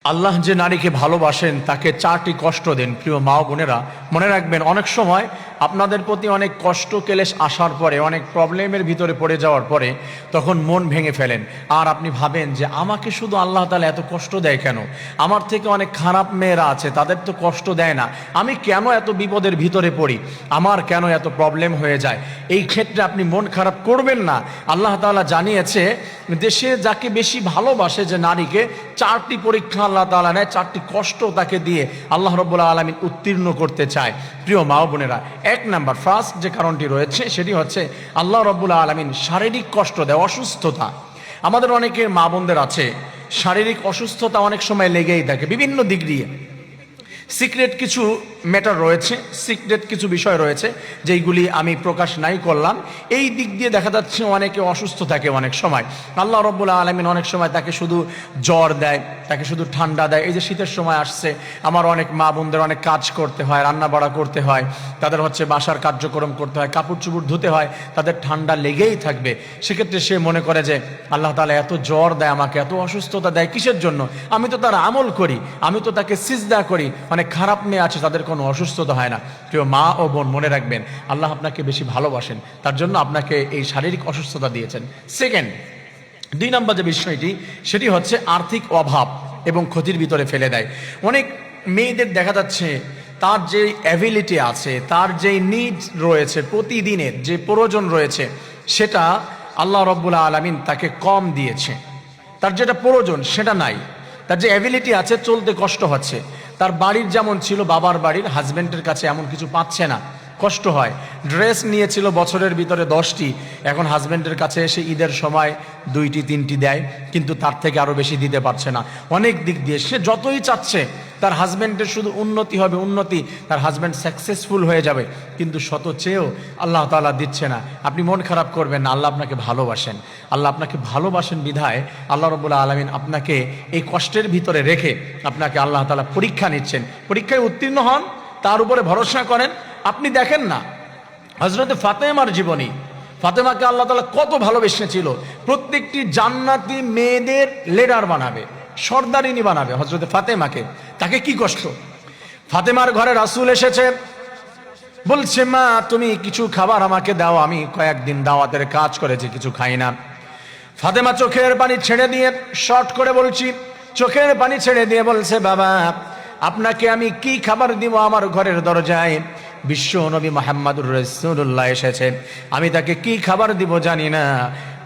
আল্লাহ যে নারীকে ভালোবাসেন তাকে চারটি কষ্ট দেন। প্রিয় মা ও বোনেরা, মনে রাখবেন, অনেক সময় আপনাদের প্রতি অনেক কষ্ট ক্লেশ আসার পরে, অনেক প্রবলেমের ভিতরে পড়ে যাওয়ার পরে তখন মন ভেঙে ফেলেন। আর আপনি ভাবেন যে আমাকে শুধু আল্লাহ তাআলা এত কষ্ট দেয় কেন? আমার থেকে অনেক খারাপ মেয়েরা আছে, তাদের তো কষ্ট দেয় না, আমি কেন এত বিপদের ভিতরে পড়ি? আমার কেন এত প্রবলেম হয়ে যায়? এই ক্ষেত্রে আপনি মন খারাপ করবেন না। আল্লাহ তাআলা জানিয়েছে যে সে যাকে বেশি ভালোবাসে, যে নারীকে, চারটি পরীক্ষা আল্লাহ তাআলা নেয়, চারটি কষ্ট তাকে দিয়ে আল্লাহ রাব্বুল আলামিন উত্তীর্ণ করতে চায়। প্রিয় মা ও বোনেরা, এক নাম্বার ফার্স্ট যে কারণটি রয়েছে সেটি হচ্ছে আল্লাহ রাব্বুল আলামিন শারীরিক কষ্ট দেয়, অসুস্থতা। আমাদের অনেকের মা বোনদের আছে শারীরিক অসুস্থতা অনেক সময় লেগেই থাকে বিভিন্ন দিক দিয়ে। সিক্রেট কিছু ম্যাটার রয়েছে, সিক্রেট কিছু বিষয় রয়েছে যেইগুলি আমি প্রকাশ নাই করলাম। এই দিক দিয়ে দেখা যাচ্ছে অনেকে অসুস্থ থাকে অনেক সময়। আল্লাহ রাব্বুল আলামিন অনেক সময় তাকে শুধু জ্বর দেয়, তাকে শুধু ঠান্ডা দেয়। এই যে শীতের সময় আসছে, আমার অনেক মা বোনদের অনেক কাজ করতে হয়, রান্না বাড়া করতে হয়, তাদের হচ্ছে বাসার কার্যক্রম করতে হয়, কাপড় চোপড় ধুতে হয়, তাদের ঠান্ডা লেগেই থাকবে। সেক্ষেত্রে সে মনে করে যে আল্লাহ তাআলা এত জ্বর দেয় আমাকে, এত অসুস্থতা দেয় কিসের জন্য? আমি তো তার আমল করি, আমি তো তাকে সিজদা করি। অনেক খারাপ মেয়ে আছে, তাদের কোনো অসুস্থতা হয় না। প্রিয় মা ও বোন, মনে রাখবেন আল্লাহ আপনাকে বেশি ভালোবাসেন, তার জন্য আপনাকে এই শারীরিক অসুস্থতা দিয়েছেন। সেকেন্ড, 2 নম্বর যে বিষয়টি, সেটি হচ্ছে আর্থিক অভাব এবং ক্ষতির ভিতরে ফেলে দেয়। অনেক মেয়েদের দেখা যাচ্ছে তার যে অ্যাবিলিটি আছে, তার যে নিড রয়েছে, প্রতিদিনের যে প্রয়োজন রয়েছে, সেটা আল্লাহ রাব্বুল আলামিন তাকে কম দিয়েছে। তার যেটা প্রয়োজন সেটা নাই। তার যে অ্যাবিলিটি আছে, চলতে কষ্ট হচ্ছে। তার বাড়ির যেমন ছিল, বাবার বাড়ির, হাজব্যান্ডের কাছে এমন কিছু পাচ্ছে না, কষ্ট হয়। ড্রেস নিয়েছিল বছরের ভিতরে 10টি, এখন হাজব্যান্ডের কাছে এসে ঈদের সময় 2টি 3টি দেয়, কিন্তু তার থেকে আরও বেশি দিতে পারছে না। অনেক দিক দিয়ে সে যতই চাচ্ছে তার হাজব্যান্ডের শুধু উন্নতি হবে, উন্নতি, তার হাজব্যান্ড সাকসেসফুল হয়ে যাবে, কিন্তু শত চেয়েও আল্লাহ তাআলা দিচ্ছে না। আপনি মন খারাপ করবেন না, আল্লাহ আপনাকে ভালোবাসেন। আল্লাহ আপনাকে ভালোবাসেন বিধায় আল্লাহ রাব্বুল আলামিন আপনাকে এই কষ্টের ভিতরে রেখে আপনাকে আল্লাহ তাআলা পরীক্ষা নিচ্ছেন। পরীক্ষায় উত্তীর্ণ হন, তার উপরে ভরসা করেন। আপনি দেখেন না হযরতে ফাতেমার জীবনী, ফাতেমাকে আল্লাহ তাআলা কত ভালোবেসেছিল। প্রত্যেকটি জান্নাতি মেয়েদের লিডার বানাবে, সর্দারিনী বানাবে হযরতে ফাতেমাকে। তাকে কি কষ্ট! ফাতেমার ঘরে রাসূল এসেছে, বলছে, মা তুমি কিছু খাবার আমাকে দাও, আমি কয়েকদিন দাওয়াতের কাজ করেছি, কিছু খাই না। ফাতেমা চোখের পানি ছেড়ে দিয়ে, শর্ট করে বলছি, চোখের পানি ছেড়ে দিয়ে বলছে, বাবা আপনাকে আমি কি খাবার দিব? আমার ঘরের দরজায় বিশ্ব নবী মুহাম্মদুর রাসূলুল্লাহ এসেছে, আমি তাকে কি খাবার দিব জানি না।